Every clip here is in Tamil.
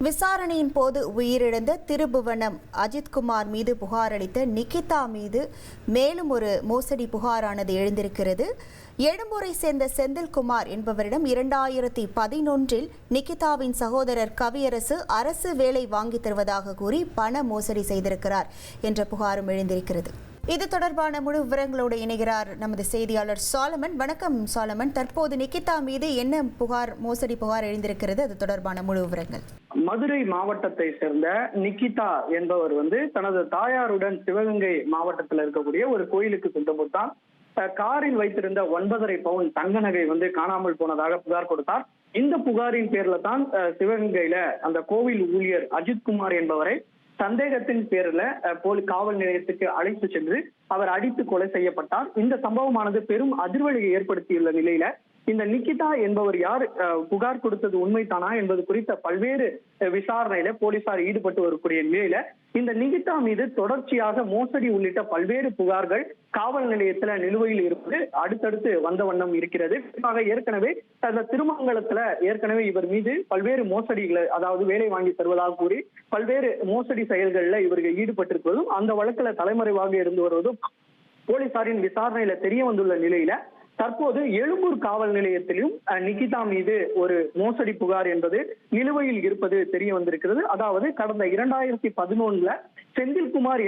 விசாரணையின் போது உயிரிழந்த திருபுவனம் அஜித்குமார் மீது புகார் அளித்த நிகிதா மீது மேலும் ஒரு மோசடி புகாரானது எழுந்திருக்கிறது. எழும்பூரை சேர்ந்த செந்தில்குமார் என்பவரிடம் 2011 நிகிதாவின் சகோதரர் கவியரசு அரசு வேலை வாங்கி தருவதாக கூறி பண மோசடி செய்திருக்கிறார் என்ற புகாரும் எழுந்திருக்கிறது. இது தொடர்பான முழு விவரங்களோடு இணைகிறார் நமது செய்தியாளர் சாலமன். வணக்கம் சாலமன். தற்போது நிகிதா மீது என்ன மோசடி புகார் எழுந்திருக்கிறது, அது தொடர்பான முழு விவரங்கள்? மதுரை மாவட்டத்தை சேர்ந்த நிகிதா என்பவர் தனது தாயாருடன் சிவகங்கை மாவட்டத்தில் இருக்கக்கூடிய ஒரு கோயிலுக்கு சென்றபோதுதான் காரில் வைத்திருந்த 9.5 பவுன் தங்க நகை காணாமல் போனதாக புகார் கொடுத்தார். இந்த புகாரின் பேர்ல தான் சிவகங்கையில அந்த கோவில் ஊழியர் அஜித்குமார் என்பவரை சந்தேகத்தின் பேர்ல காவல் நிலையத்துக்கு அழைத்து சென்று அவர் அடித்து கொலை செய்யப்பட்டார். இந்த சம்பவமானது பெரும் அதிர்வலையை ஏற்படுத்தியுள்ள நிலையில இந்த நிகிதா என்பவர் யார், புகார் கொடுத்தது உண்மைதானா என்பது குறித்த பல்வேறு விசாரணையில போலீசார் ஈடுபட்டு வரக்கூடிய நிலையில இந்த நிகிதா மீது தொடர்ச்சியாக மோசடி உள்ளிட்ட பல்வேறு புகார்கள் காவல் நிலையத்துல நிலுவையில் இருப்பது அடுத்தடுத்து வந்த வண்ணம் இருக்கிறது. குறிப்பாக ஏற்கனவே அந்த திருமங்கலத்துல ஏற்கனவே இவர் மீது பல்வேறு மோசடிகளை, அதாவது வேலை வாங்கி தருவதாக கூறி பல்வேறு மோசடி செயல்கள்ல இவர்கள் ஈடுபட்டிருப்பதும் அந்த வழக்குல தலைமறைவாக இருந்து வருவதும் போலீசாரின் விசாரணையில தெரிய வந்துள்ள நிலையில தற்போது எழும்பூர் காவல் நிலையத்திலும் நிகிதா மீது ஒரு மோசடி புகார் என்பது நிலுவையில் இருப்பது தெரிய வந்திருக்கிறது. அதாவது கடந்த 2011 செந்தில்குமார்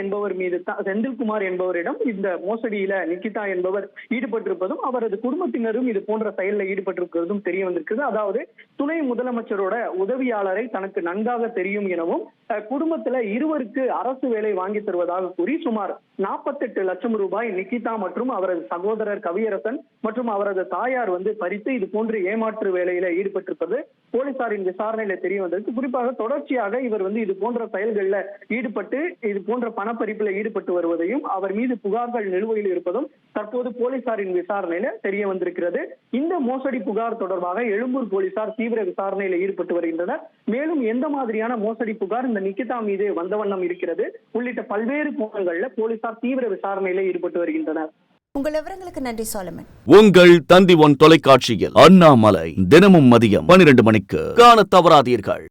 என்பவரிடம் இந்த மோசடியில நிகிதா என்பவர் ஈடுபட்டிருப்பதும் அவரது குடும்பத்தினரும் இது போன்ற செயலில் ஈடுபட்டிருப்பதும் தெரிய வந்திருக்கிறது. அதாவது துணை முதலமைச்சரோட உதவியாளரை தனக்கு நன்காக தெரியும் எனவும் குடும்பத்துல இருவருக்கு அரசு வேலை வாங்கி தருவதாக கூறி சுமார் 48 லட்சம் ரூபாய் நிகிதா மற்றும் அவரது சகோதரர் கவியரசன் மற்றும் அவரது தாயார் பறித்து இது போன்று ஏமாற்று வேலையில ஈடுபட்டிருப்பது போலீசாரின் விசாரணையில தெரிய வந்திருக்கு. குறிப்பாக தொடர்ச்சியாக இவர் இது போன்ற செயல்களில் ஈடுபட்டு இது போன்ற பணப்பறிப்புல ஈடுபட்டு வருவதையும் அவர் மீது புகார்கள் நிலுவையில் இருப்பதும் தற்போது போலீசாரின் விசாரணையில தெரிய வந்திருக்கிறது. இந்த மோசடி புகார் தொடர்பாக எழும்பூர் போலீசார் தீவிர விசாரணையில ஈடுபட்டு வருகின்றனர். மேலும் எந்த மாதிரியான மோசடி புகார் இந்த நிகிதா மீது வந்த வண்ணம் இருக்கிறது உள்ளிட்ட பல்வேறு கோணங்கள்ல போலீசார் தீவிர விசாரணையில ஈடுபட்டு வருகின்றனர். உங்கள் விவரங்களுக்கு நன்றி சாலமன். உங்கள் தந்தி ஒன் தொலைக்காட்சியில் அண்ணாமலை தினமும் மதியம் 12 மணிக்கு காண தவறாதீர்கள்.